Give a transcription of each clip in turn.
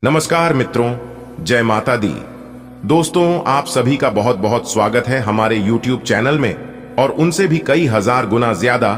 नमस्कार मित्रों, जय माता दी। दोस्तों, आप सभी का बहुत बहुत स्वागत है हमारे YouTube चैनल में और उनसे भी कई हजार गुना ज्यादा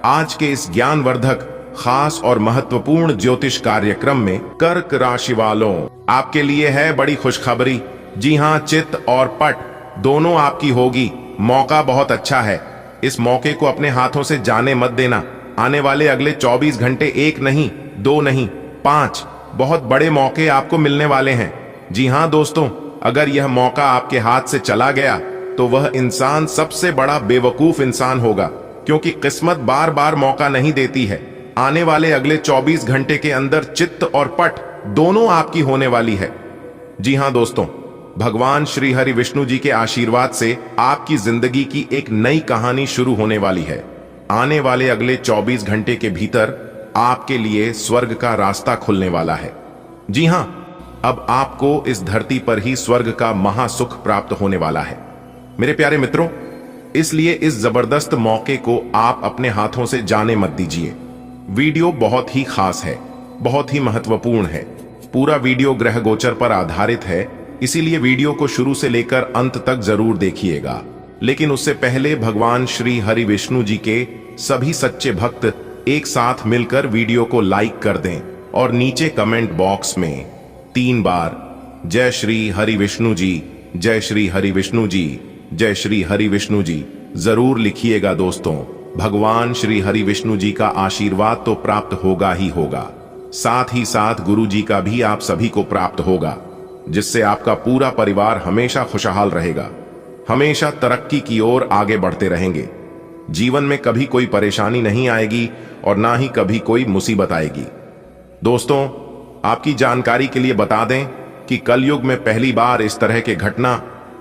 आज के इस ज्ञानवर्धक, खास और महत्वपूर्ण ज्योतिष कार्यक्रम में। कर्क राशि वालों, आपके लिए है बड़ी खुशखबरी। जी हां, चित्त और पट दोनों आपकी होगी। मौका बहुत अच्छा है। इस मौके को अपने हाथों से जाने मत देना। आने वाले अगले 24 घंटे एक नहीं, दो नहीं, 5 बहुत बड़े मौके आपको मिलने वाले हैं। जी हां दोस्तों, अगर यह मौका आपके हाथ से चला गया तो वह इंसान सबसे बड़ा बेवकूफ इंसान होगा, क्योंकि किस्मत बार बार मौका नहीं देती है। आने वाले अगले 24 घंटे के अंदर चित्त और पट दोनों आपकी होने वाली है। जी हां दोस्तों, भगवान श्री हरि विष्णु जी के आशीर्वाद से आपकी जिंदगी की एक नई कहानी शुरू होने वाली है। आने वाले अगले 24 घंटे के भीतर आपके लिए स्वर्ग का रास्ता खुलने वाला है। जी हां, अब आपको इस धरती पर ही स्वर्ग का महासुख प्राप्त होने वाला है मेरे प्यारे मित्रों। इसलिए इस जबरदस्त मौके को आप अपने हाथों से जाने मत दीजिए। वीडियो बहुत ही खास है, बहुत ही महत्वपूर्ण है। पूरा वीडियो ग्रह गोचर पर आधारित है, इसीलिए वीडियो को शुरू से लेकर अंत तक जरूर देखिएगा। लेकिन उससे पहले भगवान श्री हरि विष्णु जी के सभी सच्चे भक्त एक साथ मिलकर वीडियो को लाइक कर दें और नीचे कमेंट बॉक्स में 3 बार जय श्री हरि विष्णु जी, जय श्री हरि विष्णु जी, जय श्री हरि विष्णु जी जरूर लिखिएगा। दोस्तों, भगवान श्री हरि विष्णु जी का आशीर्वाद तो प्राप्त होगा ही होगा, साथ ही साथ गुरु जी का भी आप सभी को प्राप्त होगा, जिससे आपका पूरा परिवार हमेशा खुशहाल रहेगा, हमेशा तरक्की की ओर आगे बढ़ते रहेंगे। जीवन में कभी कोई परेशानी नहीं आएगी और ना ही कभी कोई मुसीबत आएगी। दोस्तों, आपकी जानकारी के लिए बता दें कि कलयुग में पहली बार इस तरह की घटना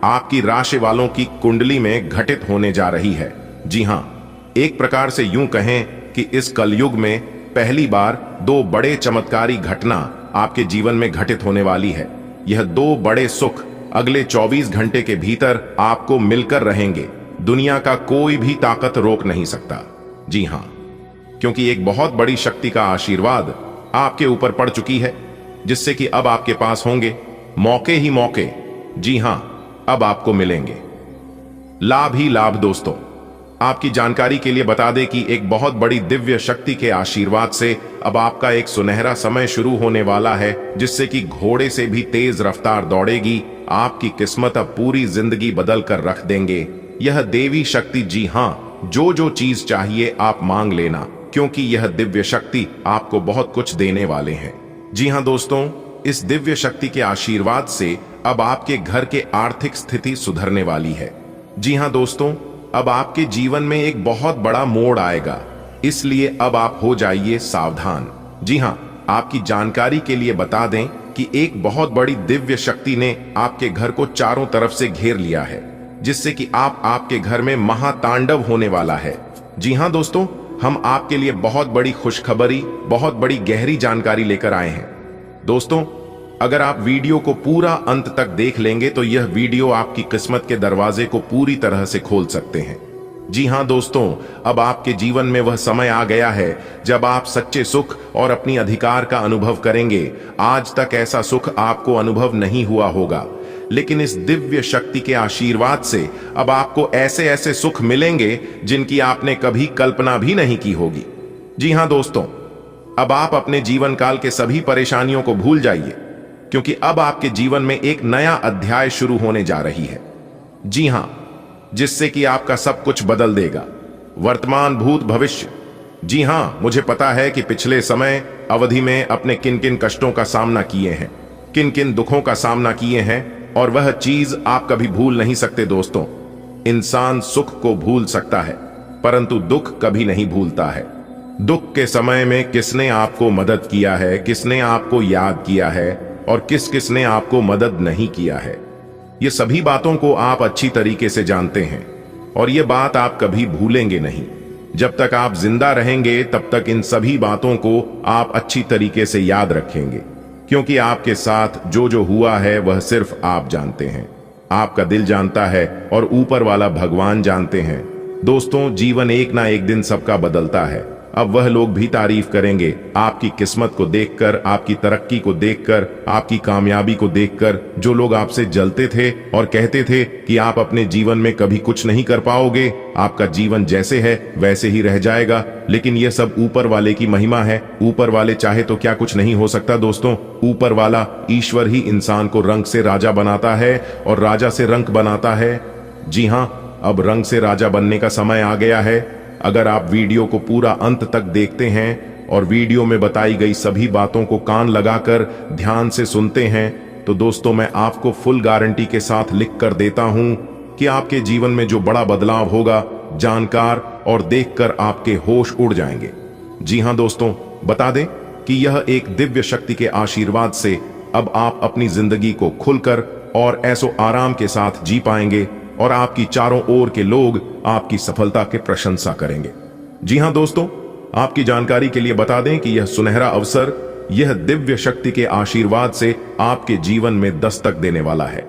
आपकी राशि वालों की कुंडली में घटित होने जा रही है। जी हां, एक प्रकार से यूं कहें कि इस कलयुग में पहली बार 2 बड़े चमत्कारी घटना आपके जीवन में घटित होने वाली है। यह 2 बड़े सुख अगले 24 घंटे के भीतर आपको मिलकर रहेंगे। दुनिया का कोई भी ताकत रोक नहीं सकता। जी हां, क्योंकि एक बहुत बड़ी शक्ति का आशीर्वाद आपके ऊपर पड़ चुकी है, जिससे कि अब आपके पास होंगे मौके ही मौके। जी हां, अब आपको मिलेंगे लाभ ही लाभ। दोस्तों, आपकी जानकारी के लिए बता दें कि एक बहुत बड़ी दिव्य शक्ति के आशीर्वाद से अब आपका एक सुनहरा समय शुरू होने वाला है, जिससे कि घोड़े से भी तेज रफ्तार दौड़ेगी। आपकी किस्मत अब पूरी जिंदगी बदल कर रख देंगे यह देवी शक्ति। जी हां, जो चीज चाहिए आप मांग लेना, क्योंकि यह दिव्य शक्ति आपको बहुत कुछ देने वाले हैं। जी हां दोस्तों, इस दिव्य शक्ति के आशीर्वाद से अब आपके घर के आर्थिक स्थिति सुधरने वाली है। जी हां दोस्तों, अब आपके जीवन में एक बहुत बड़ा मोड़ आएगा, इसलिए अब आप हो जाइए सावधान। जी हां, आपकी जानकारी के लिए बता दें कि एक बहुत बड़ी दिव्य शक्ति ने आपके घर को चारों तरफ से घेर लिया है, जिससे कि आपके घर में महातांडव होने वाला है। जी हां दोस्तों, हम आपके लिए बहुत बड़ी खुशखबरी, बहुत बड़ी गहरी जानकारी लेकर आए हैं। दोस्तों, अगर आप वीडियो को पूरा अंत तक देख लेंगे तो यह वीडियो आपकी किस्मत के दरवाजे को पूरी तरह से खोल सकते हैं। जी हां दोस्तों, अब आपके जीवन में वह समय आ गया है जब आप सच्चे सुख और अपनी अधिकार का अनुभव करेंगे। आज तक ऐसा सुख आपको अनुभव नहीं हुआ होगा, लेकिन इस दिव्य शक्ति के आशीर्वाद से अब आपको ऐसे ऐसे सुख मिलेंगे जिनकी आपने कभी कल्पना भी नहीं की होगी। जी हां दोस्तों, अब आप अपने जीवन काल के सभी परेशानियों को भूल जाइए, क्योंकि अब आपके जीवन में एक नया अध्याय शुरू होने जा रही है। जी हां, जिससे कि आपका सब कुछ बदल देगा, वर्तमान, भूत, भविष्य। जी हां, मुझे पता है कि पिछले समय अवधि में अपने किन किन कष्टों का सामना किए हैं, किन किन दुखों का सामना किए हैं, और वह चीज आप कभी भूल नहीं सकते। दोस्तों, इंसान सुख को भूल सकता है, परंतु दुख कभी नहीं भूलता है। दुख के समय में किसने आपको मदद किया है, किसने आपको याद किया है और किस किसने आपको मदद नहीं किया है, ये सभी बातों को आप अच्छी तरीके से जानते हैं, और ये बात आप कभी भूलेंगे नहीं। जब तक आप जिंदा रहेंगे तब तक इन सभी बातों को आप अच्छी तरीके से याद रखेंगे, क्योंकि आपके साथ जो हुआ है वह सिर्फ आप जानते हैं, आपका दिल जानता है और ऊपर वाला भगवान जानते हैं। दोस्तों, जीवन एक ना एक दिन सबका बदलता है, अब वह लोग भी तारीफ करेंगे आपकी किस्मत को देखकर, आपकी तरक्की को देखकर, आपकी कामयाबी को देखकर। जो लोग आपसे जलते थे और कहते थे कि आप अपने जीवन में कभी कुछ नहीं कर पाओगे, आपका जीवन जैसे है वैसे ही रह जाएगा, लेकिन यह सब ऊपर वाले की महिमा है। ऊपर वाले चाहे तो क्या कुछ नहीं हो सकता दोस्तों। ऊपर वाला ईश्वर ही इंसान को रंक से राजा बनाता है और राजा से रंक बनाता है। जी हाँ, अब रंग से राजा बनने का समय आ गया है। अगर आप वीडियो को पूरा अंत तक देखते हैं और वीडियो में बताई गई सभी बातों को कान लगाकर ध्यान से सुनते हैं, तो दोस्तों मैं आपको फुल गारंटी के साथ लिख कर देता हूं कि आपके जीवन में जो बड़ा बदलाव होगा, जानकार और देखकर आपके होश उड़ जाएंगे। जी हां दोस्तों, बता दें कि यह एक दिव्य शक्ति के आशीर्वाद से अब आप अपनी जिंदगी को खुलकर और ऐसो आराम के साथ जी पाएंगे और आपकी चारों ओर के लोग आपकी सफलता की प्रशंसा करेंगे। जी हां दोस्तों, आपकी जानकारी के लिए बता दें कि यह सुनहरा अवसर, यह दिव्य शक्ति के आशीर्वाद से आपके जीवन में दस्तक देने वाला है।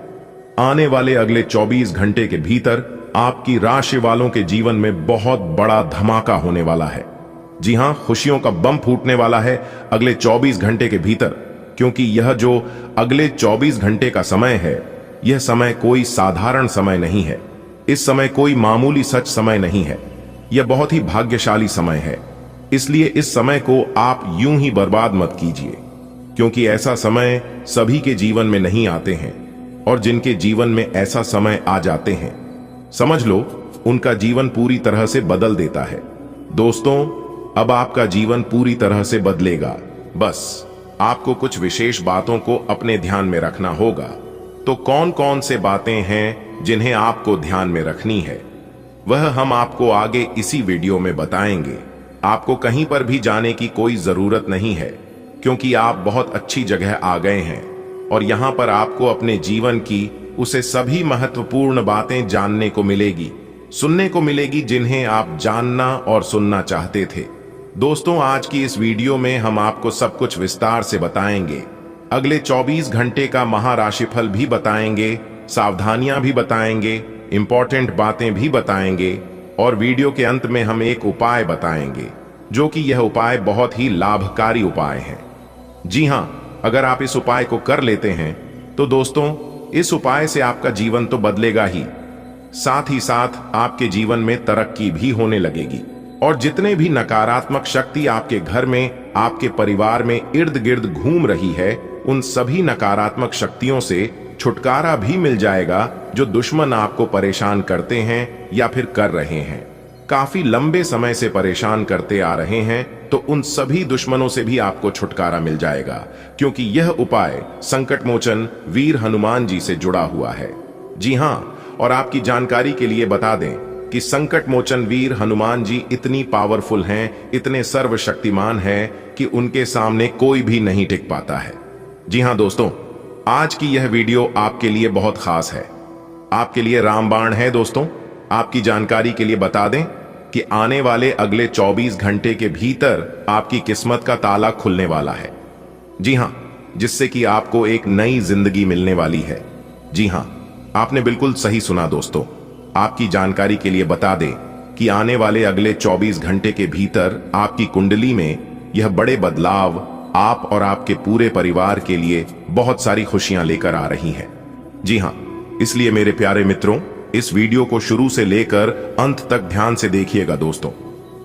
आने वाले अगले 24 घंटे के भीतर आपकी राशि वालों के जीवन में बहुत बड़ा धमाका होने वाला है। जी हां, खुशियों का बम फूटने वाला है अगले 24 घंटे के भीतर, क्योंकि यह जो अगले 24 घंटे का समय है, यह समय कोई साधारण समय नहीं है। इस समय कोई मामूली सच समय नहीं है, यह बहुत ही भाग्यशाली समय है। इसलिए इस समय को आप यूं ही बर्बाद मत कीजिए, क्योंकि ऐसा समय सभी के जीवन में नहीं आते हैं, और जिनके जीवन में ऐसा समय आ जाते हैं, समझ लो उनका जीवन पूरी तरह से बदल देता है। दोस्तों, अब आपका जीवन पूरी तरह से बदलेगा। बस आपको कुछ विशेष बातों को अपने ध्यान में रखना होगा। तो कौन कौन से बातें हैं जिन्हें आपको ध्यान में रखनी है, वह हम आपको आगे इसी वीडियो में बताएंगे। आपको कहीं पर भी जाने की कोई जरूरत नहीं है, क्योंकि आप बहुत अच्छी जगह आ गए हैं और यहां पर आपको अपने जीवन की उसे सभी महत्वपूर्ण बातें जानने को मिलेगी, सुनने को मिलेगी, जिन्हें आप जानना और सुनना चाहते थे। दोस्तों, आज की इस वीडियो में हम आपको सब कुछ विस्तार से बताएंगे। अगले 24 घंटे का महाराशिफल भी बताएंगे, सावधानियां भी बताएंगे, इंपॉर्टेंट बातें भी बताएंगे, और वीडियो के अंत में हम एक उपाय बताएंगे, जो कि यह उपाय बहुत ही लाभकारी उपाय है। जी हां, अगर आप इस उपाय को कर लेते हैं तो दोस्तों, इस उपाय से आपका जीवन तो बदलेगा ही साथ आपके जीवन में तरक्की भी होने लगेगी, और जितने भी नकारात्मक शक्ति आपके घर में, आपके परिवार में इर्द गिर्द घूम रही है, उन सभी नकारात्मक शक्तियों से छुटकारा भी मिल जाएगा, जो दुश्मन आपको परेशान करते हैं या फिर कर रहे हैं, काफी लंबे समय से परेशान करते आ रहे हैं। तो उन सभी दुश्मनों से भी आपको छुटकारा मिल जाएगा, क्योंकि यह उपाय संकट मोचन वीर हनुमान जी से जुड़ा हुआ है। जी हां, और आपकी जानकारी के लिए बता दें कि संकट मोचन वीर हनुमान जी इतनी पावरफुल हैं, इतने सर्वशक्तिमान हैं कि उनके सामने कोई भी नहीं टिक पाता है। जी हां दोस्तों, आज की यह वीडियो आपके लिए बहुत खास है, आपके लिए रामबाण है। दोस्तों, आपकी जानकारी के लिए बता दें कि आने वाले अगले 24 घंटे के भीतर आपकी किस्मत का ताला खुलने वाला है। जी हां, जिससे कि आपको एक नई जिंदगी मिलने वाली है। जी हां, आपने बिल्कुल सही सुना दोस्तों। आपकी जानकारी के लिए बता दें कि आने वाले अगले 24 घंटे के भीतर आपकी कुंडली में यह बड़े बदलाव आप और आपके पूरे परिवार के लिए बहुत सारी खुशियां लेकर आ रही हैं। जी हां, इसलिए मेरे प्यारे मित्रों, इस वीडियो को शुरू से लेकर अंत तक ध्यान से देखिएगा दोस्तों।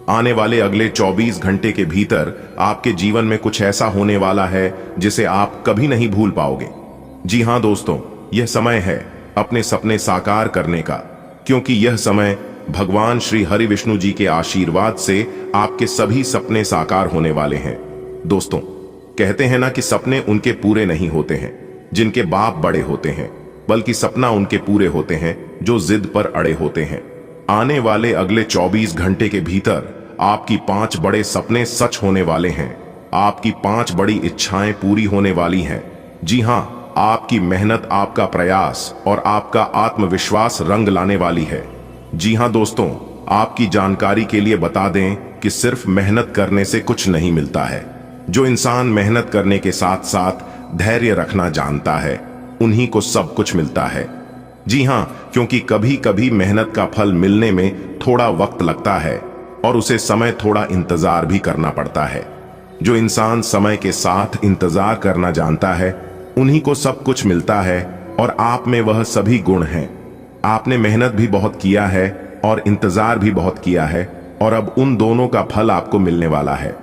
आने वाले अगले 24 घंटे के भीतर आपके जीवन में कुछ ऐसा होने वाला है जिसे आप कभी नहीं भूल पाओगे। जी हां दोस्तों, यह समय है अपने सपने साकार करने का, क्योंकि यह समय भगवान श्री हरि विष्णु जी के आशीर्वाद से आपके सभी सपने साकार होने वाले हैं। दोस्तों, कहते हैं ना कि सपने उनके पूरे नहीं होते हैं जिनके बाप बड़े होते हैं, बल्कि सपना उनके पूरे होते हैं जो जिद पर अड़े होते हैं। आने वाले अगले 24 घंटे के भीतर आपकी 5 बड़े सपने सच होने वाले हैं। आपकी 5 बड़ी इच्छाएं पूरी होने वाली हैं। जी हां, आपकी मेहनत, आपका प्रयास और आपका आत्मविश्वास रंग लाने वाली है। जी हां दोस्तों, आपकी जानकारी के लिए बता दें कि सिर्फ मेहनत करने से कुछ नहीं मिलता है। जो इंसान मेहनत करने के साथ साथ धैर्य रखना जानता है, उन्हीं को सब कुछ मिलता है। जी हां, क्योंकि कभी कभी मेहनत का फल मिलने में थोड़ा वक्त लगता है, और उसे समय थोड़ा इंतजार भी करना पड़ता है। जो इंसान समय के साथ इंतजार करना जानता है, उन्हीं को सब कुछ मिलता है, और आप में वह सभी गुण हैं। आपने मेहनत भी बहुत किया है और इंतजार भी बहुत किया है, और अब उन दोनों का फल आपको मिलने वाला है।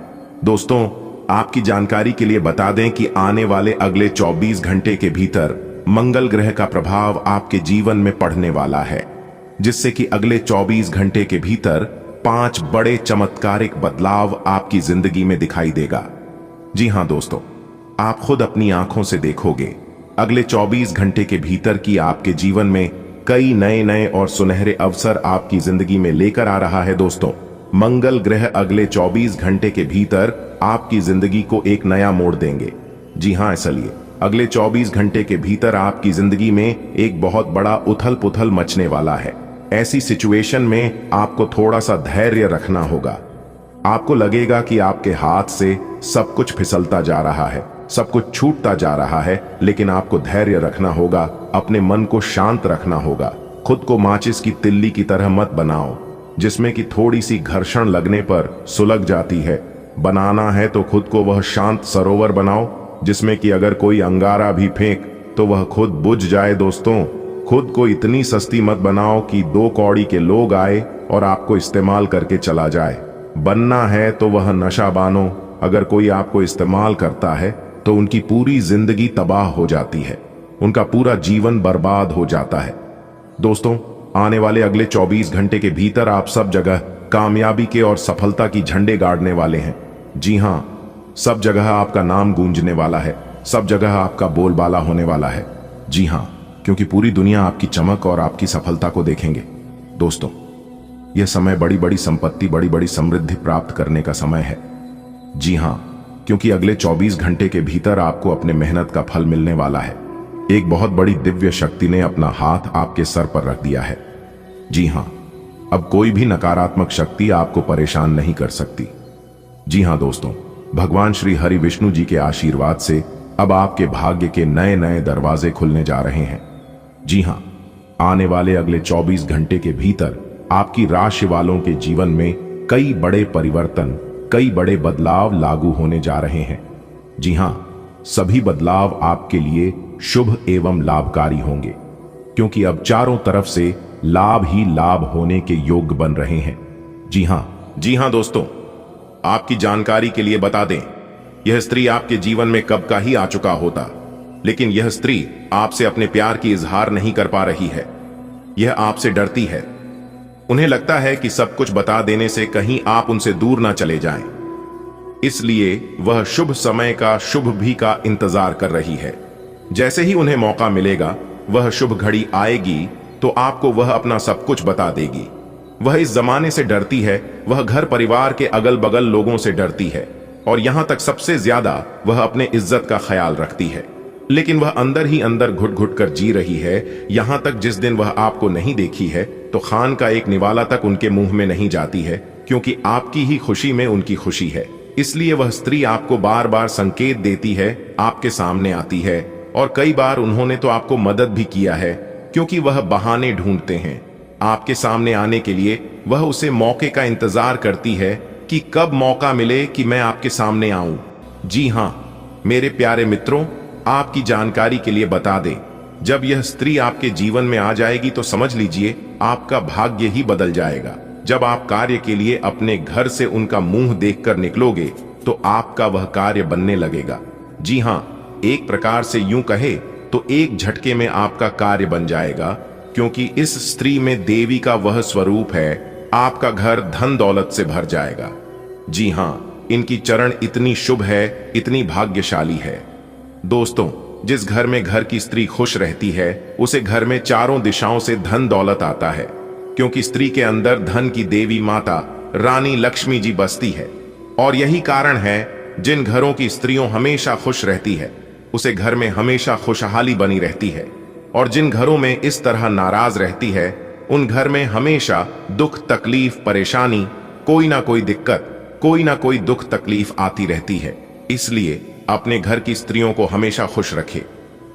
दोस्तों, आपकी जानकारी के लिए बता दें कि आने वाले अगले 24 घंटे के भीतर मंगल ग्रह का प्रभाव आपके जीवन में पड़ने वाला है, जिससे कि अगले 24 घंटे के भीतर 5 बड़े चमत्कारिक बदलाव आपकी जिंदगी में दिखाई देगा। जी हां दोस्तों, आप खुद अपनी आंखों से देखोगे। अगले 24 घंटे के भीतर की आपके जीवन में कई नए नए और सुनहरे अवसर आपकी जिंदगी में लेकर आ रहा है। दोस्तों, मंगल ग्रह अगले 24 घंटे के भीतर आपकी जिंदगी को एक नया मोड़ देंगे। जी हां, इसलिए अगले 24 घंटे के भीतर आपकी जिंदगी में एक बहुत बड़ा उथल पुथल मचने वाला है। ऐसी सिचुएशन में आपको थोड़ा सा धैर्य रखना होगा। आपको लगेगा कि आपके हाथ से सब कुछ फिसलता जा रहा है, सब कुछ छूटता जा रहा है, लेकिन आपको धैर्य रखना होगा, अपने मन को शांत रखना होगा। खुद को माचिस की तिल्ली की तरह मत बनाओ, जिसमें कि थोड़ी सी घर्षण लगने पर सुलग जाती है। बनाना है तो खुद को वह शांत सरोवर बनाओ, जिसमें कि अगर कोई अंगारा भी फेंक तो वह खुद बुझ जाए। दोस्तों, खुद को इतनी सस्ती मत बनाओ कि 2 कौड़ी के लोग आए और आपको इस्तेमाल करके चला जाए। बनना है तो वह नशा बानो। अगर कोई आपको इस्तेमाल करता है तो उनकी पूरी जिंदगी तबाह हो जाती है, उनका पूरा जीवन बर्बाद हो जाता है। दोस्तों, आने वाले अगले 24 घंटे के भीतर आप सब जगह कामयाबी के और सफलता की झंडे गाड़ने वाले हैं। जी हां, सब जगह आपका नाम गूंजने वाला है, सब जगह आपका बोलबाला होने वाला है। जी हां, क्योंकि पूरी दुनिया आपकी चमक और आपकी सफलता को देखेंगे। दोस्तों, यह समय बड़ी बड़ी संपत्ति, बड़ी बड़ी समृद्धि प्राप्त करने का समय है। जी हां, क्योंकि अगले 24 घंटे के भीतर आपको अपने मेहनत का फल मिलने वाला है। एक बहुत बड़ी दिव्य शक्ति ने अपना हाथ आपके सर पर रख दिया है। जी हां, अब कोई भी नकारात्मक शक्ति आपको परेशान नहीं कर सकती। जी हां दोस्तों, भगवान श्री हरि विष्णु जी के आशीर्वाद से अब आपके भाग्य के नए नए दरवाजे खुलने जा रहे हैं। जी हां, आने वाले अगले 24 घंटे के भीतर आपकी राशि वालों के जीवन में कई बड़े परिवर्तन, कई बड़े बदलाव लागू होने जा रहे हैं। जी हां, सभी बदलाव आपके लिए शुभ एवं लाभकारी होंगे, क्योंकि अब चारों तरफ से लाभ ही लाभ होने के योग्य बन रहे हैं। जी हां दोस्तों, आपकी जानकारी के लिए बता दें, यह स्त्री आपके जीवन में कब का ही आ चुका होता, लेकिन यह स्त्री आपसे अपने प्यार की इजहार नहीं कर पा रही है। यह आपसे डरती है। उन्हें लगता है कि सब कुछ बता देने से कहीं आप उनसे दूर ना चले जाएं। इसलिए वह शुभ समय का, शुभ भी का इंतजार कर रही है। जैसे ही उन्हें मौका मिलेगा, वह शुभ घड़ी आएगी तो आपको वह अपना सब कुछ बता देगी। वह इस जमाने से डरती है, वह घर परिवार के अगल बगल लोगों से डरती है, और यहां तक सबसे ज्यादा वह अपने इज्जत का ख्याल रखती है। लेकिन वह अंदर ही अंदर घुट घुट कर जी रही है। यहां तक जिस दिन वह आपको नहीं देखी है तो खान का एक निवाला तक उनके मुंह में नहीं जाती है, क्योंकि आपकी ही खुशी में उनकी खुशी है। इसलिए वह स्त्री आपको बार बार संकेत देती है, आपके सामने आती है, और कई बार उन्होंने तो आपको मदद भी किया है, क्योंकि वह बहाने ढूंढते हैं आपके सामने आने के लिए। वह उसे मौके का इंतजार करती है कि कब मौका मिले कि मैं आपके सामने आऊं। जी हां मेरे प्यारे मित्रों, आपकी जानकारी के लिए बता दें, जब यह स्त्री आपके जीवन में आ जाएगी तो समझ लीजिए आपका भाग्य ही बदल जाएगा। जब आप कार्य के लिए अपने घर से उनका मुंह देखकर निकलोगे तो आपका वह कार्य बनने लगेगा। जी हां, एक प्रकार से यूं कहे तो एक झटके में आपका कार्य बन जाएगा, क्योंकि इस स्त्री में देवी का वह स्वरूप है। आपका घर धन दौलत से भर जाएगा। जी हां, इनकी चरण इतनी शुभ है, इतनी भाग्यशाली है। दोस्तों, जिस घर में घर की स्त्री खुश रहती है, उसे घर में चारों दिशाओं से धन दौलत आता है, क्योंकि स्त्री के अंदर धन की देवी माता रानी लक्ष्मी जी बसती है। और यही कारण है जिन घरों की स्त्रियों हमेशा खुश रहती है, उसे घर में हमेशा खुशहाली बनी रहती है, और जिन घरों में इस तरह नाराज रहती है, उन घर में हमेशा दुख तकलीफ परेशानी, कोई ना कोई दिक्कत, कोई ना कोई दुख तकलीफ आती रहती है। इसलिए अपने घर की स्त्रियों को हमेशा खुश रखे,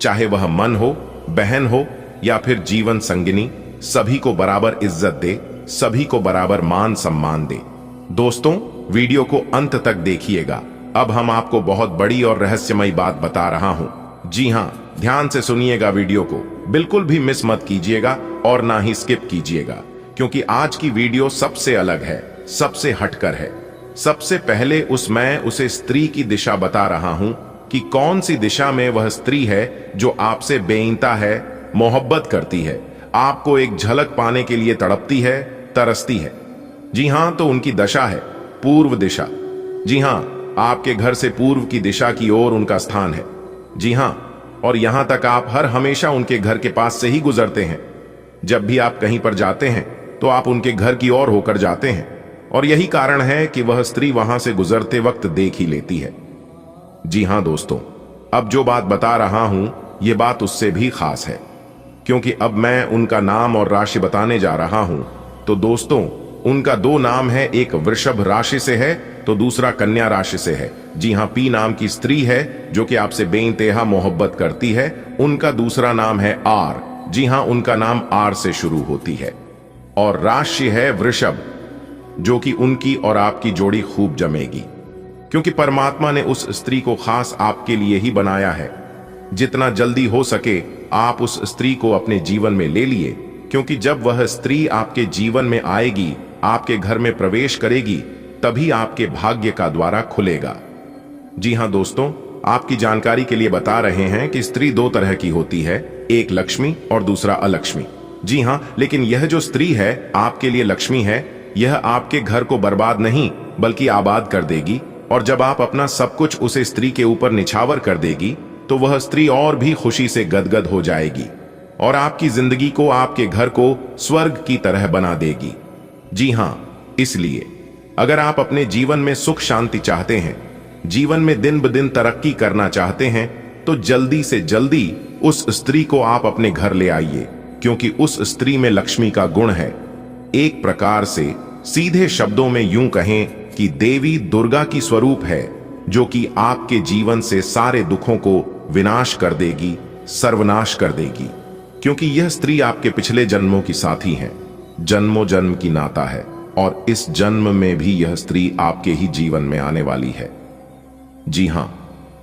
चाहे वह मन हो, बहन हो या फिर जीवन संगिनी। सभी को बराबर इज्जत दे, सभी को बराबर मान सम्मान दे। दोस्तों, वीडियो को अंत तक देखिएगा। अब हम आपको बहुत बड़ी और रहस्यमयी बात बता रहा हूं। जी हां, ध्यान से सुनिएगा वीडियो को, बिल्कुल भी मिस मत कीजिएगा और ना ही स्किप कीजिएगा, क्योंकि आज की वीडियो सबसे अलग है, सबसे हटकर है। सबसे पहले मैं उसे स्त्री की दिशा बता रहा हूं कि कौन सी दिशा में वह स्त्री है जो आपसे बेइंता है, मोहब्बत करती है, आपको एक झलक पाने के लिए तड़पती है, तरसती है। जी हां, तो उनकी दशा है पूर्व दिशा। जी हां, आपके घर से पूर्व की दिशा की ओर उनका स्थान है। जी हां, और यहां तक आप हर हमेशा उनके घर के पास से ही गुजरते हैं। जब भी आप कहीं पर जाते हैं तो आप उनके घर की ओर होकर जाते हैं, और यही कारण है कि वह स्त्री वहां से गुजरते वक्त देख ही लेती है। जी हां दोस्तों, अब जो बात बता रहा हूं यह बात उससे भी खास है, क्योंकि अब मैं उनका नाम और राशि बताने जा रहा हूं। तो दोस्तों, उनका दो नाम है, एक वृषभ राशि से है तो दूसरा कन्या राशि से है। जी हां, पी नाम की स्त्री है जो कि आपसे बेइंतहा मोहब्बत करती है। उनका दूसरा नाम है आर। जी हां, उनका नाम आर से शुरू होती है, और राशि है वृषभ, जो कि उनकी और आपकी जोड़ी खूब जमेगी, क्योंकि परमात्मा ने उस स्त्री को खास आपके लिए ही बनाया है। जितना जल्दी हो सके आप उस स्त्री को अपने जीवन में ले लिए, क्योंकि जब वह स्त्री आपके जीवन में आएगी, आपके घर में प्रवेश करेगी, तभी आपके भाग्य का द्वारा खुलेगा। जी हां दोस्तों, आपकी जानकारी के लिए बता रहे हैं कि स्त्री दो तरह की होती है, एक लक्ष्मी और दूसरा अलक्ष्मी। जी हां, लेकिन यह जो स्त्री है आपके लिए लक्ष्मी है। यह आपके घर को बर्बाद नहीं बल्कि आबाद कर देगी, और जब आप अपना सब कुछ उसे स्त्री के ऊपर निछावर कर देगी तो वह स्त्री और भी खुशी से गदगद हो जाएगी और आपकी जिंदगी को, आपके घर को स्वर्ग की तरह बना देगी। जी हां, इसलिए अगर आप अपने जीवन में सुख शांति चाहते हैं, जीवन में दिन ब दिन तरक्की करना चाहते हैं, तो जल्दी से जल्दी उस स्त्री को आप अपने घर ले आइए, क्योंकि उस स्त्री में लक्ष्मी का गुण है। एक प्रकार से सीधे शब्दों में यूं कहें कि देवी दुर्गा की स्वरूप है, जो कि आपके जीवन से सारे दुखों को विनाश कर देगी, सर्वनाश कर देगी, क्योंकि यह स्त्री आपके पिछले जन्मों की साथी है, जन्मों जन्म की नाता है, और इस जन्म में भी यह स्त्री आपके ही जीवन में आने वाली है। जी हां,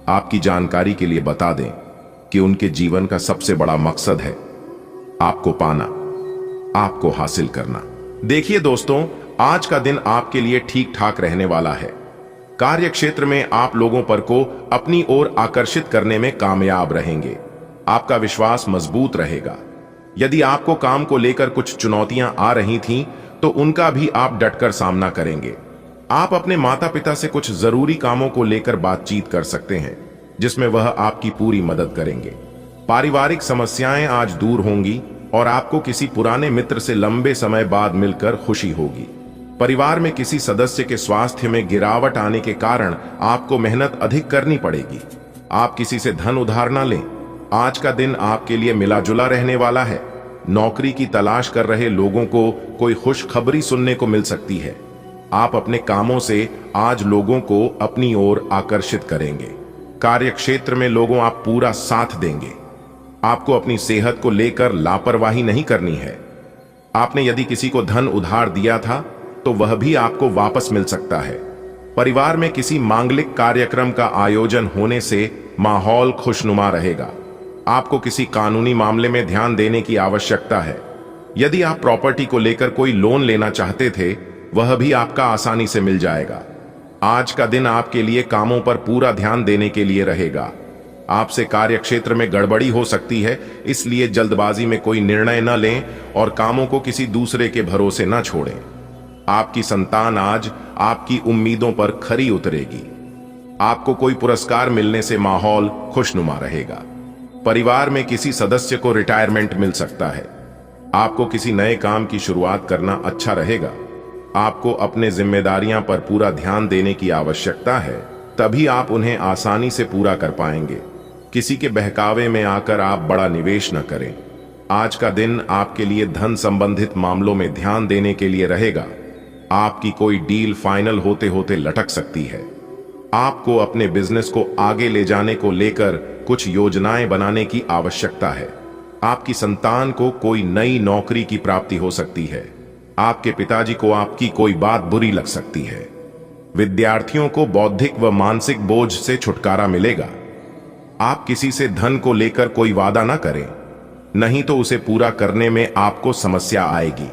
आपकी जानकारी के लिए बता दें कि उनके जीवन का सबसे बड़ा मकसद है आपको पाना, आपको हासिल करना। देखिए दोस्तों, आज का दिन आपके लिए ठीक ठाक रहने वाला है। कार्य क्षेत्र में आप लोगों पर को अपनी ओर आकर्षित करने में कामयाब रहेंगे। आपका विश्वास मजबूत रहेगा। यदि आपको काम को लेकर कुछ चुनौतियां आ रही थीं, तो उनका भी आप डटकर सामना करेंगे। आप अपने माता पिता से कुछ जरूरी कामों को लेकर बातचीत कर सकते हैं, जिसमें वह आपकी पूरी मदद करेंगे। पारिवारिक समस्याएं आज दूर होंगी और आपको किसी पुराने मित्र से लंबे समय बाद मिलकर खुशी होगी। परिवार में किसी सदस्य के स्वास्थ्य में गिरावट आने के कारण आपको मेहनत अधिक करनी पड़ेगी। आप किसी से धन उधार ना लें। आज का दिन आपके लिए मिला जुला रहने वाला है। नौकरी की तलाश कर रहे लोगों को कोई खुशखबरी सुनने को मिल सकती है। आप अपने कामों से आज लोगों को अपनी ओर आकर्षित करेंगे। कार्य क्षेत्र में लोगों आप पूरा साथ देंगे। आपको अपनी सेहत को लेकर लापरवाही नहीं करनी है। आपने यदि किसी को धन उधार दिया था तो वह भी आपको वापस मिल सकता है। परिवार में किसी मांगलिक कार्यक्रम का आयोजन होने से माहौल खुशनुमा रहेगा। आपको किसी कानूनी मामले में ध्यान देने की आवश्यकता है। यदि आप प्रॉपर्टी को लेकर कोई लोन लेना चाहते थे, वह भी आपका आसानी से मिल जाएगा। आज का दिन आपके लिए कामों पर पूरा ध्यान देने के लिए रहेगा। आपसे कार्य क्षेत्र में गड़बड़ी हो सकती है, इसलिए जल्दबाजी में कोई निर्णय न लें और कामों को किसी दूसरे के भरोसे न छोड़ें। आपकी संतान आज आपकी उम्मीदों पर खरी उतरेगी। आपको कोई पुरस्कार मिलने से माहौल खुशनुमा रहेगा। परिवार में किसी सदस्य को रिटायरमेंट मिल सकता है। आपको किसी नए काम की शुरुआत करना अच्छा रहेगा। आपको अपने जिम्मेदारियां पर पूरा ध्यान देने की आवश्यकता है, तभी आप उन्हें आसानी से पूरा कर पाएंगे। किसी के बहकावे में आकर आप बड़ा निवेश न करें। आज का दिन आपके लिए धन संबंधित मामलों में ध्यान देने के लिए रहेगा। आपकी कोई डील फाइनल होते होते लटक सकती है। आपको अपने बिजनेस को आगे ले जाने को लेकर कुछ योजनाएं बनाने की आवश्यकता है। आपकी संतान को कोई नई नौकरी की प्राप्ति हो सकती है। आपके पिताजी को आपकी कोई बात बुरी लग सकती है। विद्यार्थियों को बौद्धिक व मानसिक बोझ से छुटकारा मिलेगा। आप किसी से धन को लेकर कोई वादा ना करें, नहीं तो उसे पूरा करने में आपको समस्या आएगी।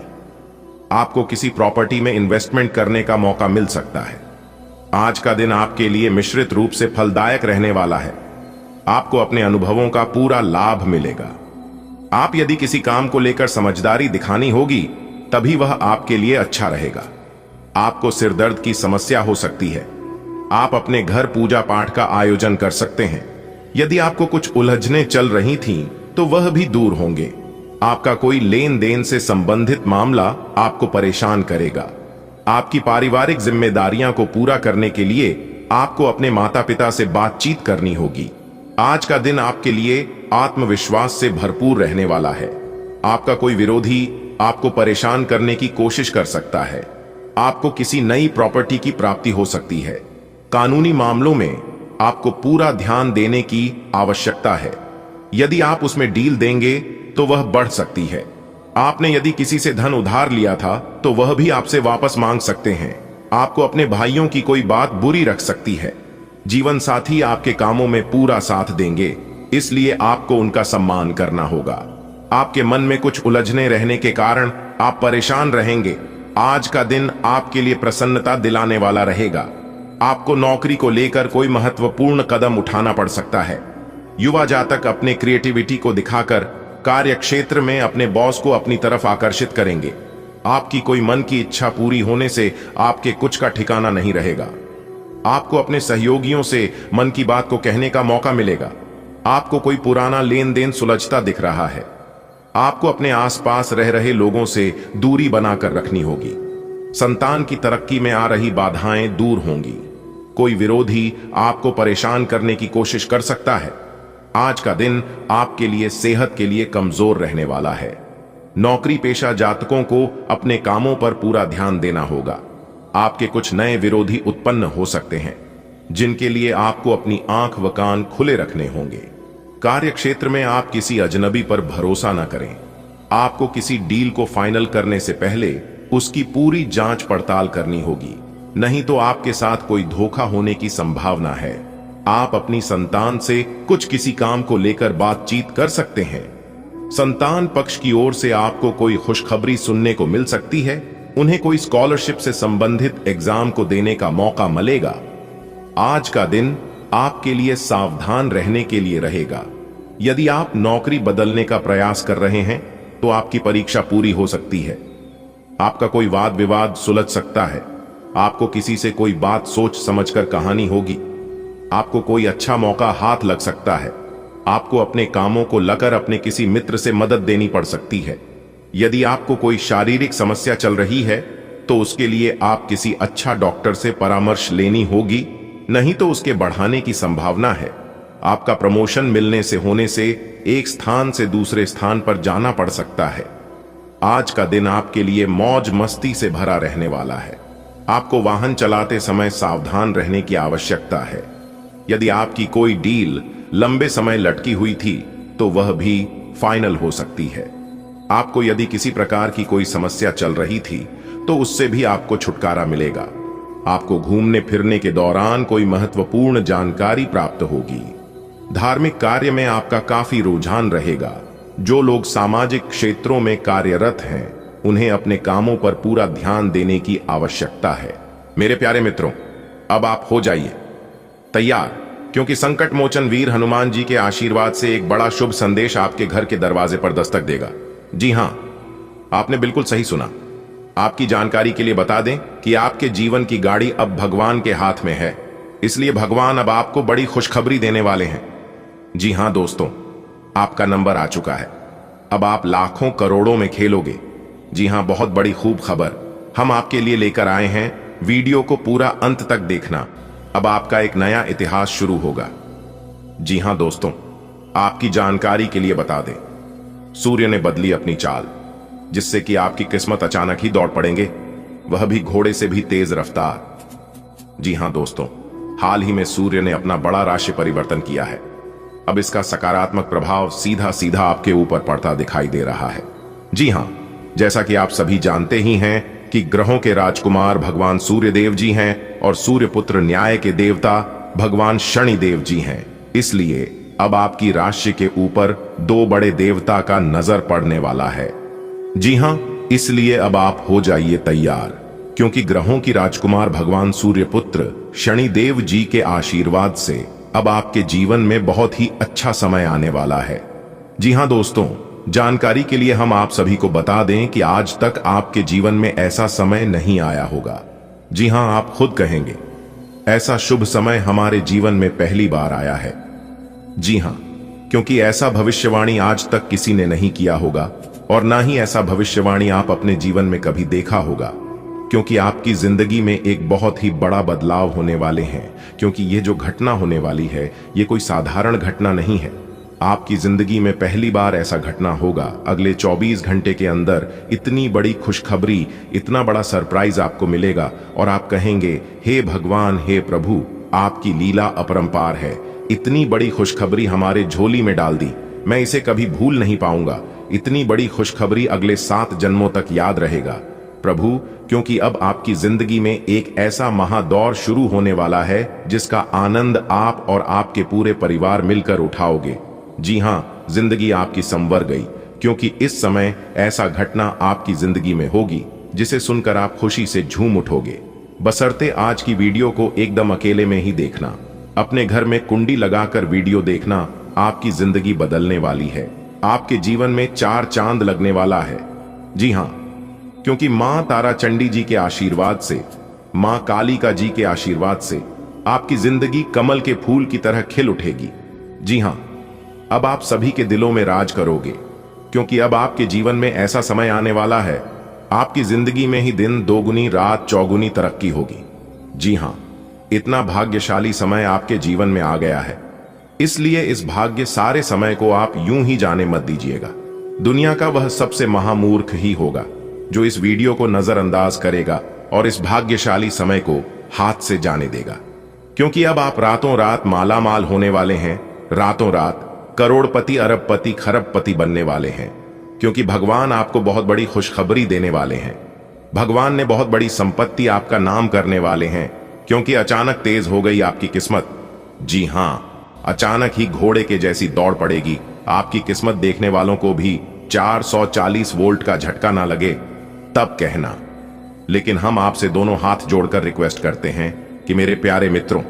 आपको किसी प्रॉपर्टी में इन्वेस्टमेंट करने का मौका मिल सकता है। आज का दिन आपके लिए मिश्रित रूप से फलदायक रहने वाला है। आपको अपने अनुभवों का पूरा लाभ मिलेगा। आप यदि किसी काम को लेकर समझदारी दिखानी होगी, तभी वह आपके लिए अच्छा रहेगा। आपको सिरदर्द की समस्या हो सकती है। आप अपने घर पूजा पाठ का आयोजन कर सकते हैं। यदि आपको कुछ उलझनें चल रही थीं, तो वह भी दूर होंगे। आपका कोई लेन देन से संबंधित मामला आपको परेशान करेगा। आपकी पारिवारिक जिम्मेदारियां को पूरा करने के लिए आपको अपने माता पिता से बातचीत करनी होगी। आज का दिन आपके लिए आत्मविश्वास से भरपूर रहने वाला है। आपका कोई विरोधी आपको परेशान करने की कोशिश कर सकता है। आपको किसी नई प्रॉपर्टी की प्राप्ति हो सकती है। कानूनी मामलों में आपको पूरा ध्यान देने की आवश्यकता है। यदि आप उसमें डील देंगे तो वह बढ़ सकती है। आपने यदि किसी से धन उधार लिया था तो वह भी आपसे वापस मांग सकते हैं। आपको अपने भाइयों की कोई बात बुरी रख सकती है। जीवन साथी आपके कामों में पूरा साथ देंगे, इसलिए आपको उनका सम्मान करना होगा। आपके मन में कुछ उलझने रहने के कारण आप परेशान रहेंगे। आज का दिन आपके लिए प्रसन्नता दिलाने वाला रहेगा। आपको नौकरी को लेकर कोई महत्वपूर्ण कदम उठाना पड़ सकता है। युवा जातक अपने क्रिएटिविटी को दिखाकर कार्य क्षेत्र में अपने बॉस को अपनी तरफ आकर्षित करेंगे। आपकी कोई मन की इच्छा पूरी होने से आपके कुछ का ठिकाना नहीं रहेगा। आपको अपने सहयोगियों से मन की बात को कहने का मौका मिलेगा। आपको कोई पुराना लेन देन सुलझता दिख रहा है। आपको अपने आसपास रह रहे लोगों से दूरी बनाकर रखनी होगी। संतान की तरक्की में आ रही बाधाएं दूर होंगी। कोई विरोधी आपको परेशान करने की कोशिश कर सकता है। आज का दिन आपके लिए सेहत के लिए कमजोर रहने वाला है। नौकरी पेशा जातकों को अपने कामों पर पूरा ध्यान देना होगा। आपके कुछ नए विरोधी उत्पन्न हो सकते हैं, जिनके लिए आपको अपनी आंख व कान खुले रखने होंगे। कार्य क्षेत्र में आप किसी अजनबी पर भरोसा न करें। आपको किसी डील को फाइनल करने से पहले उसकी पूरी जांच पड़ताल करनी होगी, नहीं तो आपके साथ कोई धोखा होने की संभावना है। आप अपनी संतान से कुछ किसी काम को लेकर बातचीत कर सकते हैं। संतान पक्ष की ओर से आपको कोई खुशखबरी सुनने को मिल सकती है। उन्हें कोई स्कॉलरशिप से संबंधित एग्जाम को देने का मौका मिलेगा। आज का दिन आपके लिए सावधान रहने के लिए रहेगा। यदि आप नौकरी बदलने का प्रयास कर रहे हैं तो आपकी परीक्षा पूरी हो सकती है। आपका कोई वाद विवाद सुलझ सकता है। आपको किसी से कोई बात सोच समझकर कहानी होगी। आपको कोई अच्छा मौका हाथ लग सकता है। आपको अपने कामों को लेकर अपने किसी मित्र से मदद देनी पड़ सकती है। यदि आपको कोई शारीरिक समस्या चल रही है तो उसके लिए आप किसी अच्छा डॉक्टर से परामर्श लेनी होगी, नहीं तो उसके बढ़ाने की संभावना है। आपका प्रमोशन मिलने से होने से एक स्थान से दूसरे स्थान पर जाना पड़ सकता है। आज का दिन आपके लिए मौज मस्ती से भरा रहने वाला है। आपको वाहन चलाते समय सावधान रहने की आवश्यकता है। यदि आपकी कोई डील लंबे समय लटकी हुई थी तो वह भी फाइनल हो सकती है। आपको यदि किसी प्रकार की कोई समस्या चल रही थी तो उससे भी आपको छुटकारा मिलेगा। आपको घूमने फिरने के दौरान कोई महत्वपूर्ण जानकारी प्राप्त होगी। धार्मिक कार्य में आपका काफी रुझान रहेगा। जो लोग सामाजिक क्षेत्रों में कार्यरत हैं, उन्हें अपने कामों पर पूरा ध्यान देने की आवश्यकता है। मेरे प्यारे मित्रों, अब आप हो जाइए तैयार, क्योंकि संकट मोचन वीर हनुमान जी के आशीर्वाद से एक बड़ा शुभ संदेश आपके घर के दरवाजे पर दस्तक देगा। जी हां, आपने बिल्कुल सही सुना। आपकी जानकारी के लिए बता दें कि आपके जीवन की गाड़ी अब भगवान के हाथ में है, इसलिए भगवान अब आपको बड़ी खुशखबरी देने वाले हैं। जी हां दोस्तों, आपका नंबर आ चुका है। अब आप लाखों करोड़ों में खेलोगे। जी हां, बहुत बड़ी खूब खबर हम आपके लिए लेकर आए हैं। वीडियो को पूरा अंत तक देखना। अब आपका एक नया इतिहास शुरू होगा। जी हां दोस्तों, आपकी जानकारी के लिए बता दें, सूर्य ने बदली अपनी चाल, जिससे कि आपकी किस्मत अचानक ही दौड़ पड़ेंगे, वह भी घोड़े से भी तेज रफ्तार। जी हां दोस्तों, हाल ही में सूर्य ने अपना बड़ा राशि परिवर्तन किया है। अब इसका सकारात्मक प्रभाव सीधा सीधा आपके ऊपर पड़ता दिखाई दे रहा है। जी हां, जैसा कि आप सभी जानते ही हैं कि ग्रहों के राजकुमार भगवान सूर्य देव जी हैं और सूर्यपुत्र न्याय के देवता भगवान शनि देव जी हैं। इसलिए अब आपकी राशि के ऊपर दो बड़े देवता का नजर पड़ने वाला है। जी हां, इसलिए अब आप हो जाइए तैयार, क्योंकि ग्रहों की राजकुमार भगवान सूर्यपुत्र शनि देव जी के आशीर्वाद से अब आपके जीवन में बहुत ही अच्छा समय आने वाला है। जी हां दोस्तों, जानकारी के लिए हम आप सभी को बता दें कि आज तक आपके जीवन में ऐसा समय नहीं आया होगा। जी हां, आप खुद कहेंगे ऐसा शुभ समय हमारे जीवन में पहली बार आया है। जी हां, क्योंकि ऐसा भविष्यवाणी आज तक किसी ने नहीं किया होगा और ना ही ऐसा भविष्यवाणी आप अपने जीवन में कभी देखा होगा, क्योंकि आपकी जिंदगी में एक बहुत ही बड़ा बदलाव होने वाले हैं। क्योंकि ये जो घटना होने वाली है ये कोई साधारण घटना नहीं है। आपकी जिंदगी में पहली बार ऐसा घटना होगा। अगले 24 घंटे के अंदर इतनी बड़ी खुशखबरी, इतना बड़ा सरप्राइज आपको मिलेगा और आप कहेंगे, हे भगवान, हे प्रभु, आपकी लीला अपरंपार है। इतनी बड़ी खुशखबरी हमारे झोली में डाल दी, मैं इसे कभी भूल नहीं पाऊंगा। इतनी बड़ी खुशखबरी अगले 7 जन्मों तक याद रहेगा प्रभु, क्योंकि अब आपकी जिंदगी में एक ऐसा महादौर शुरू होने वाला है जिसका आनंद आप और आपके पूरे परिवार मिलकर उठाओगे। जी हां, जिंदगी आपकी संवर गई, क्योंकि इस समय ऐसा घटना आपकी जिंदगी में होगी जिसे सुनकर आप खुशी से झूम उठोगे। बशर्ते आज की वीडियो को एकदम अकेले में ही देखना। अपने घर में कुंडी लगाकर वीडियो देखना आपकी जिंदगी बदलने वाली है। आपके जीवन में 4 चांद लगने वाला है। जी हां, क्योंकि मां तारा चंडी जी के आशीर्वाद से, मां कालिका जी के आशीर्वाद से आपकी जिंदगी कमल के फूल की तरह खिल उठेगी। जी हां, अब आप सभी के दिलों में राज करोगे, क्योंकि अब आपके जीवन में ऐसा समय आने वाला है, आपकी जिंदगी में ही दिन दोगुनी रात चौगुनी तरक्की होगी। जी हां, इतना भाग्यशाली समय आपके जीवन में आ गया है। इसलिए इस भाग्य सारे समय को आप यूं ही जाने मत दीजिएगा। दुनिया का वह सबसे महामूर्ख ही होगा जो इस वीडियो को नजरअंदाज करेगा और इस भाग्यशाली समय को हाथ से जाने देगा, क्योंकि अब आप रातों रात मालामाल होने वाले हैं। रातों रात करोड़पति, अरबपति, खरबपति बनने वाले हैं, क्योंकि भगवान आपको बहुत बड़ी खुशखबरी देने वाले हैं। भगवान ने बहुत बड़ी संपत्ति आपका नाम करने वाले हैं, क्योंकि अचानक तेज हो गई आपकी किस्मत। जी हां, अचानक ही घोड़े के जैसी दौड़ पड़ेगी। आपकी किस्मत देखने वालों को भी 440 वोल्ट का झटका ना लगे तब कहना। लेकिन हम आपसे दोनों हाथ जोड़कर रिक्वेस्ट करते हैं कि मेरे प्यारे मित्रों,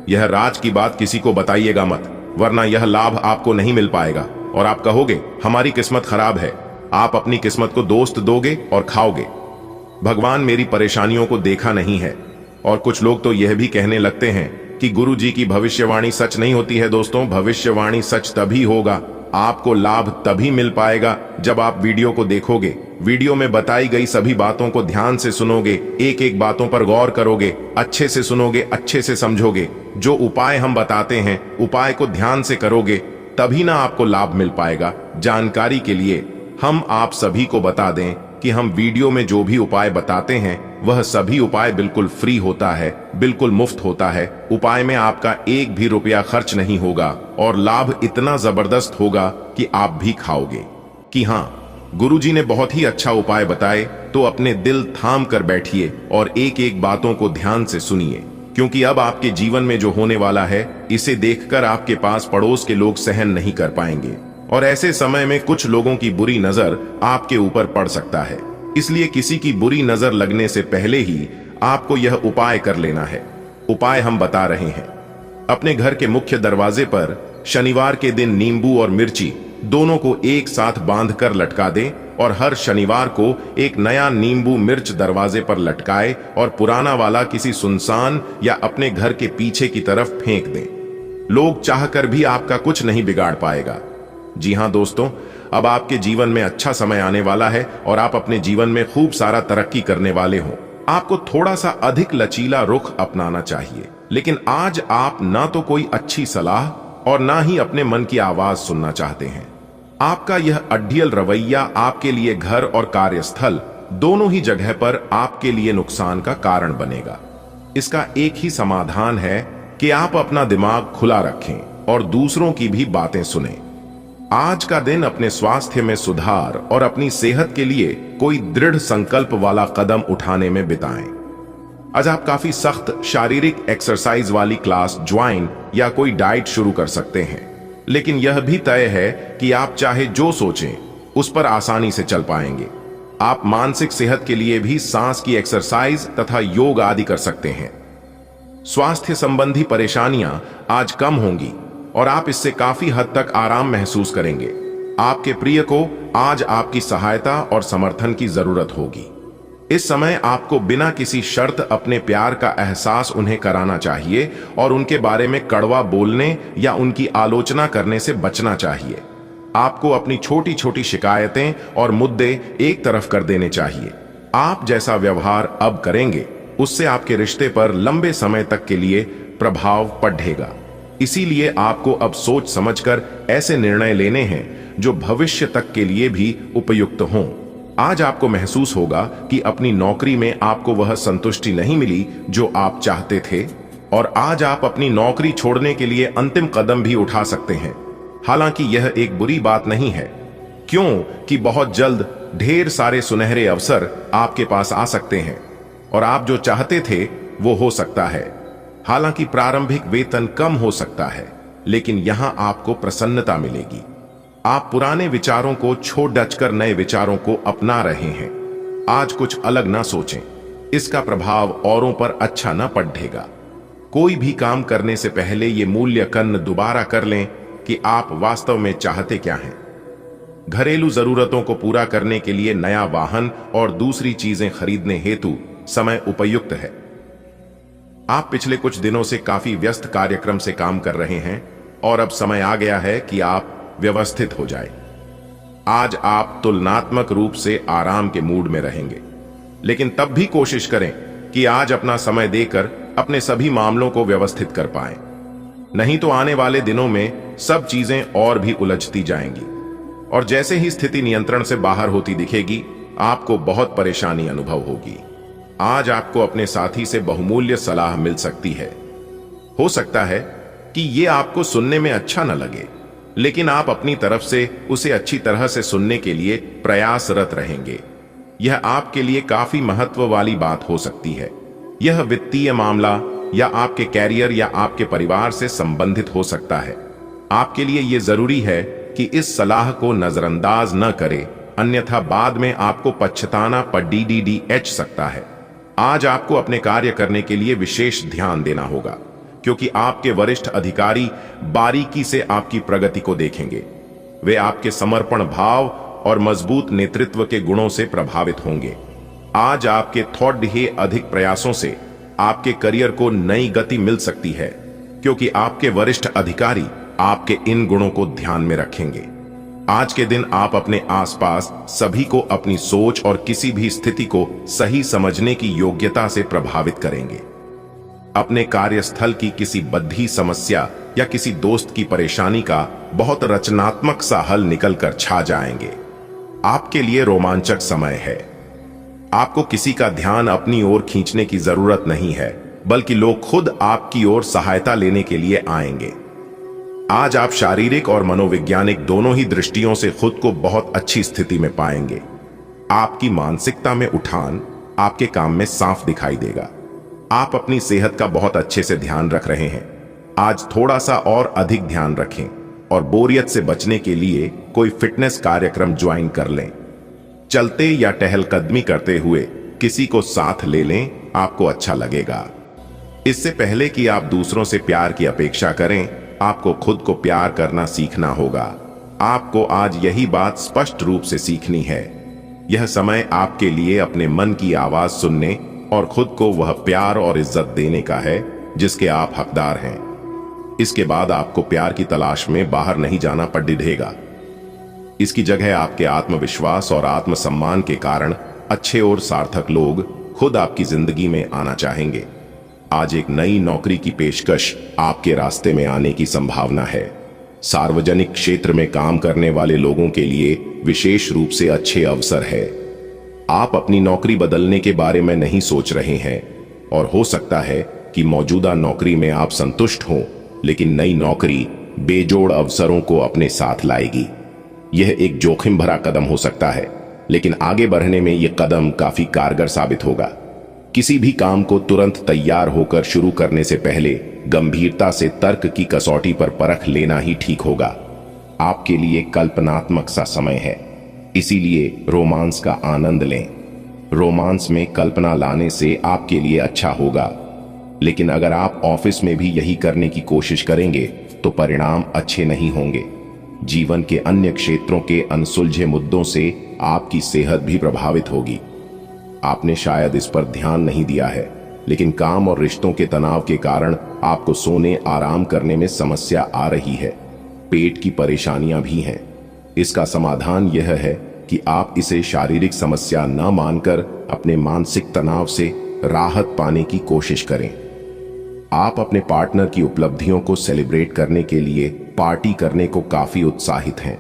यह राज की बात किसी को बताइएगा मत, वरना यह लाभ आपको नहीं मिल पाएगा और आप कहोगे हमारी किस्मत खराब है। आप अपनी किस्मत को दोस्त दोगे और खाओगे। भगवान मेरी परेशानियों को देखा नहीं है। और कुछ लोग तो यह भी कहने लगते हैं कि गुरु जी की भविष्यवाणी सच नहीं होती है। दोस्तों, भविष्यवाणी सच तभी होगा, आपको लाभ तभी मिल पाएगा जब आप वीडियो को देखोगे, वीडियो में बताई गई सभी बातों को ध्यान से सुनोगे, एक एक बातों पर गौर करोगे, अच्छे से सुनोगे, अच्छे से समझोगे। जो उपाय हम बताते हैं उपाय को ध्यान से करोगे, तभी ना आपको लाभ मिल पाएगा। जानकारी के लिए हम आप सभी को बता दें कि हम वीडियो में जो भी उपाय बताते हैं वह सभी उपाय बिल्कुल फ्री होता है, बिल्कुल मुफ्त होता है। उपाय में आपका एक भी रुपया खर्च नहीं होगा और लाभ इतना जबरदस्त होगा कि आप भी खाओगे। कि हां, गुरुजी ने बहुत ही अच्छा उपाय बताए, तो अपने दिल थाम कर बैठिए और एक एक बातों को ध्यान से सुनिए, क्योंकि अब आपके जीवन में जो होने वाला है इसे देखकर आपके पास पड़ोस के लोग सहन नहीं कर पाएंगे और ऐसे समय में कुछ लोगों की बुरी नजर आपके ऊपर पड़ सकता है। इसलिए किसी की बुरी नजर लगने से पहले ही आपको यह उपाय कर लेना है। उपाय हम बता रहे हैं। अपने घर के मुख्य दरवाजे पर शनिवार के दिन नींबू और मिर्ची दोनों को एक साथ बांधकर लटका दें और हर शनिवार को एक नया नींबू मिर्च दरवाजे पर लटकाए और पुराना वाला किसी सुनसान या अपने घर के पीछे की तरफ फेंक दें। लोग चाहकर भी आपका कुछ नहीं बिगाड़ पाएगा। जी हां दोस्तों, अब आपके जीवन में अच्छा समय आने वाला है और आप अपने जीवन में खूब सारा तरक्की करने वाले हो। आपको थोड़ा सा अधिक लचीला रुख अपनाना चाहिए, लेकिन आज आप ना तो कोई अच्छी सलाह और ना ही अपने मन की आवाज सुनना चाहते हैं। आपका यह अड्डियल रवैया आपके लिए घर और कार्यस्थल दोनों ही जगह पर आपके लिए नुकसान का कारण बनेगा। इसका एक ही समाधान है कि आप अपना दिमाग खुला रखें और दूसरों की भी बातें सुनें। आज का दिन अपने स्वास्थ्य में सुधार और अपनी सेहत के लिए कोई दृढ़ संकल्प वाला कदम उठाने में बिताएं। आज आप काफी सख्त शारीरिक एक्सरसाइज वाली क्लास ज्वाइन या कोई डाइट शुरू कर सकते हैं, लेकिन यह भी तय है कि आप चाहे जो सोचें उस पर आसानी से चल पाएंगे। आप मानसिक सेहत के लिए भी सांस की एक्सरसाइज तथा योग आदि कर सकते हैं। स्वास्थ्य संबंधी परेशानियां आज कम होंगी और आप इससे काफी हद तक आराम महसूस करेंगे। आपके प्रिय को आज आपकी सहायता और समर्थन की जरूरत होगी। इस समय आपको बिना किसी शर्त अपने प्यार का एहसास उन्हें कराना चाहिए और उनके बारे में कड़वा बोलने या उनकी आलोचना करने से बचना चाहिए। आपको अपनी छोटी छोटी शिकायतें और मुद्दे एक तरफ कर देने चाहिए। आप जैसा व्यवहार अब करेंगे उससे आपके रिश्ते पर लंबे समय तक के लिए प्रभाव पड़ेगा। इसीलिए आपको अब सोच समझकर ऐसे निर्णय लेने हैं जो भविष्य तक के लिए भी उपयुक्त हों। आज आपको महसूस होगा कि अपनी नौकरी में आपको वह संतुष्टि नहीं मिली जो आप चाहते थे, और आज आप अपनी नौकरी छोड़ने के लिए अंतिम कदम भी उठा सकते हैं। हालांकि यह एक बुरी बात नहीं है, क्योंकि बहुत जल्द ढेर सारे सुनहरे अवसर आपके पास आ सकते हैं और आप जो चाहते थे वो हो सकता है। हालांकि प्रारंभिक वेतन कम हो सकता है, लेकिन यहां आपको प्रसन्नता मिलेगी। आप पुराने विचारों को छोड़ डचकर नए विचारों को अपना रहे हैं। आज कुछ अलग ना सोचें, इसका प्रभाव औरों पर अच्छा ना पड़ेगा। कोई भी काम करने से पहले ये मूल्यांकन दोबारा कर लें कि आप वास्तव में चाहते क्या हैं। घरेलू जरूरतों को पूरा करने के लिए नया वाहन और दूसरी चीजें खरीदने हेतु समय उपयुक्त है। आप पिछले कुछ दिनों से काफी व्यस्त कार्यक्रम से काम कर रहे हैं और अब समय आ गया है कि आप व्यवस्थित हो जाए। आज आप तुलनात्मक रूप से आराम के मूड में रहेंगे, लेकिन तब भी कोशिश करें कि आज अपना समय देकर अपने सभी मामलों को व्यवस्थित कर पाएं। नहीं तो आने वाले दिनों में सब चीजें और भी उलझती जाएंगी और जैसे ही स्थिति नियंत्रण से बाहर होती दिखेगी, आपको बहुत परेशानी अनुभव होगी। आज आपको अपने साथी से बहुमूल्य सलाह मिल सकती है। हो सकता है कि यह आपको सुनने में अच्छा न लगे, लेकिन आप अपनी तरफ से उसे अच्छी तरह से सुनने के लिए प्रयासरत रहेंगे। यह आपके लिए काफी महत्व वाली बात हो सकती है। यह वित्तीय मामला या आपके कैरियर या आपके परिवार से संबंधित हो सकता है। आपके लिए यह जरूरी है कि इस सलाह को नजरअंदाज न करें, अन्यथा बाद में आपको पछताना पड़ सकता है। आज आपको अपने कार्य करने के लिए विशेष ध्यान देना होगा, क्योंकि आपके वरिष्ठ अधिकारी बारीकी से आपकी प्रगति को देखेंगे। वे आपके समर्पण भाव और मजबूत नेतृत्व के गुणों से प्रभावित होंगे। आज आपके थोड़े अधिक प्रयासों से आपके करियर को नई गति मिल सकती है, क्योंकि आपके वरिष्ठ अधिकारी आपके इन गुणों को ध्यान में रखेंगे। आज के दिन आप अपने आसपास सभी को अपनी सोच और किसी भी स्थिति को सही समझने की योग्यता से प्रभावित करेंगे। अपने कार्यस्थल की किसी बद्धी समस्या या किसी दोस्त की परेशानी का बहुत रचनात्मक सा हल निकलकर छा जाएंगे। आपके लिए रोमांचक समय है। आपको किसी का ध्यान अपनी ओर खींचने की जरूरत नहीं है, बल्कि लोग खुद आपकी ओर सहायता लेने के लिए आएंगे। आज आप शारीरिक और मनोवैज्ञानिक दोनों ही दृष्टियों से खुद को बहुत अच्छी स्थिति में पाएंगे। आपकी मानसिकता में उठान आपके काम में साफ दिखाई देगा। आप अपनी सेहत का बहुत अच्छे से ध्यान रख रहे हैं। आज थोड़ा सा और अधिक ध्यान रखें और बोरियत से बचने के लिए कोई फिटनेस कार्यक्रम ज्वाइन कर लें। चलते या टहलकदमी करते हुए किसी को साथ ले लें, आपको अच्छा लगेगा। इससे पहले कि आप दूसरों से प्यार की अपेक्षा करें, आपको खुद को प्यार करना सीखना होगा। आपको आज यही बात स्पष्ट रूप से सीखनी है। यह समय आपके लिए अपने मन की आवाज सुनने और खुद को वह प्यार और इज्जत देने का है जिसके आप हकदार हैं। इसके बाद आपको प्यार की तलाश में बाहर नहीं जाना पड़ेगा। इसकी जगह आपके आत्मविश्वास और आत्मसम्मान के कारण अच्छे और सार्थक लोग खुद आपकी जिंदगी में आना चाहेंगे। आज एक नई नौकरी की पेशकश आपके रास्ते में आने की संभावना है। सार्वजनिक क्षेत्र में काम करने वाले लोगों के लिए विशेष रूप से अच्छे अवसर है। आप अपनी नौकरी बदलने के बारे में नहीं सोच रहे हैं और हो सकता है कि मौजूदा नौकरी में आप संतुष्ट हों, लेकिन नई नौकरी बेजोड़ अवसरों को अपने साथ लाएगी। यह एक जोखिम भरा कदम हो सकता है, लेकिन आगे बढ़ने में यह कदम काफी कारगर साबित होगा। किसी भी काम को तुरंत तैयार होकर शुरू करने से पहले गंभीरता से तर्क की कसौटी पर परख लेना ही ठीक होगा। आपके लिए कल्पनात्मक सा समय है, इसीलिए रोमांस का आनंद लें। रोमांस में कल्पना लाने से आपके लिए अच्छा होगा, लेकिन अगर आप ऑफिस में भी यही करने की कोशिश करेंगे तो परिणाम अच्छे नहीं होंगे। जीवन के अन्य क्षेत्रों के अनसुलझे मुद्दों से आपकी सेहत भी प्रभावित होगी। आपने शायद इस पर ध्यान नहीं दिया है, लेकिन काम और रिश्तों के तनाव के कारण आपको सोने आराम करने में समस्या आ रही है। पेट की परेशानियां भी हैं। इसका समाधान यह है कि आप इसे शारीरिक समस्या न मानकर अपने मानसिक तनाव से राहत पाने की कोशिश करें। आप अपने पार्टनर की उपलब्धियों को सेलिब्रेट करने के लिए पार्टी करने को काफी उत्साहित हैं,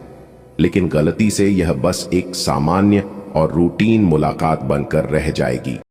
लेकिन गलती से यह बस एक सामान्य और रूटीन मुलाकात बनकर रह जाएगी।